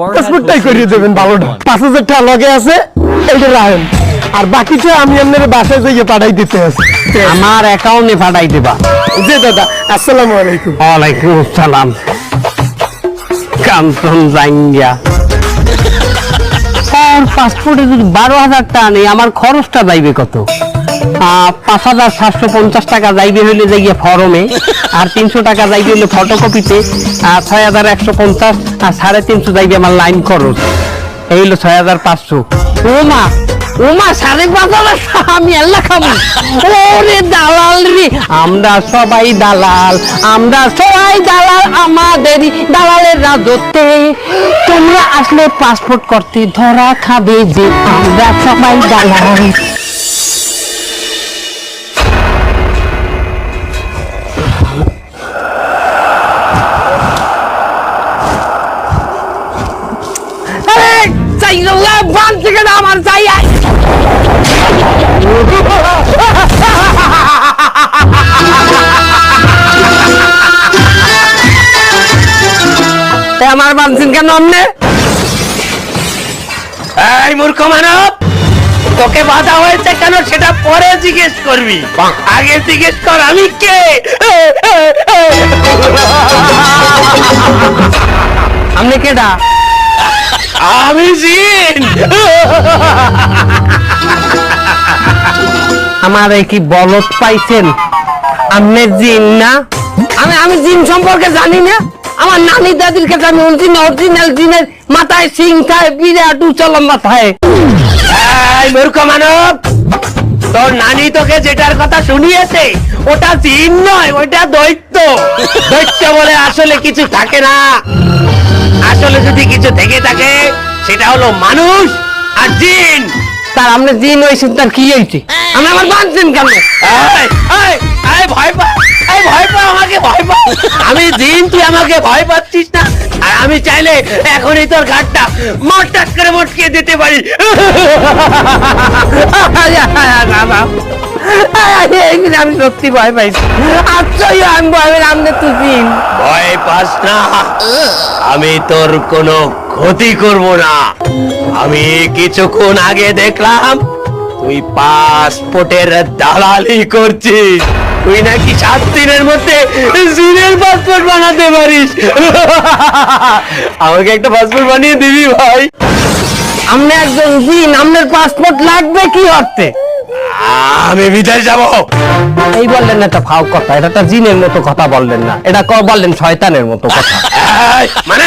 পাসপোর্টটাই করিয়ে দেবেন ভালোটা। 5,000 টাকা লগে আছে, এইটা রাখেন। আর বাকিটা আমি আপনার বাসায় যাইয়ে পাঠাই দিতে আছে। আমার অ্যাকাউন্টে পাঠাই দিবা। জি দাদা, আসসালামু আলাইকুম। ওয়ালাইকুম আসসালাম। কাঞ্চন জাঙ্গিয়া পাসপোর্টে যদি 12,000 টাকা নেই, আমার খরচটা যাইবে কত? 5,750 টাকা যাইবে হইলে যাইয়া ফরমে, আর 300 টাকা যাইবে হইলে ফটোকপিতে, আর 6,150 আর 350 যাইবে আমার লাইন খরচ। এই হইলো 6,500। ওমা ওমা 5,500 আমি আল্লাহ খাবো। ওরে দালাল রে, আমরা সবাই দালাল, আমরা সবাই দালাল, আমাদেরই দালালের রাজত্বে। তোমরা আসলে পাসপোর্ট করতে ধরা খাবে যে, আমরা সবাই দালাল। আমার চাই আমার বানছেন কেন আপনি? এই মূর্খ মানব, তোকে বাধা হয়েছে কেন সেটা পরে জিজ্ঞেস করবি, আগে জিজ্ঞেস কর আমি কে। আপনি কেডা? আমি জিন। আমার কি বলত পাইছেন? আপনি জিন না? আমি জিন সম্পর্কে জানি না। আমার নানি দাদির কাছে আমি অরিজিনাল জিনের মাথায় সিং থাকে, বিরাট উচ্চল মাথায়। এই মূর্খ মানব, তোর নানি তোকে যেটার কথা শুনিয়েছে ওটা জিন নয়, ওটা দৈত্য। দৈত্য বলে আসলে কিছু থাকে না। আসলে যদি কিছু থেকে থাকে সেটা হলো মানুষ আর জিন। তার আপনি জিন হয়েছেন, তার কি হয়েছে? আমি আমার বানছেন কেন? ভয় পা, ভয় পা, আমাকে ভয় পা। আমি জিন, তুই আমাকে ভয় পাচ্ছিস না? আর আমি চাইলে এখনই তোর ঘাটটা মটকাট করে মটকিয়ে দিতে পারি। আমি সত্যি ভয় পাইছি। আচ্ছা আমি ভয় পাই, আপনি তো জিন। ভয় পাস না, আমি তোর কোনো ক্ষতি করব না। আমি কিছুক্ষণ আগে দেখলাম তুই পাসপোর্টের দালালি করছিস। তুই নাকি 7 দিনের মধ্যে জিনের পাসপোর্ট বানাতে পারিস। আমাকে একটা পাসপোর্ট বানিয়ে দিবি ভাই? আপনি একজন জিন, আপনার পাসপোর্ট লাগবে কি অর্থে? আমি বিদেশ যাব। এই বললেন না, এটা ফাও কথা, এটা তো জিনের মতো কথা বললেন না, এটা বললেন শয়তানের মতো কথা। মানে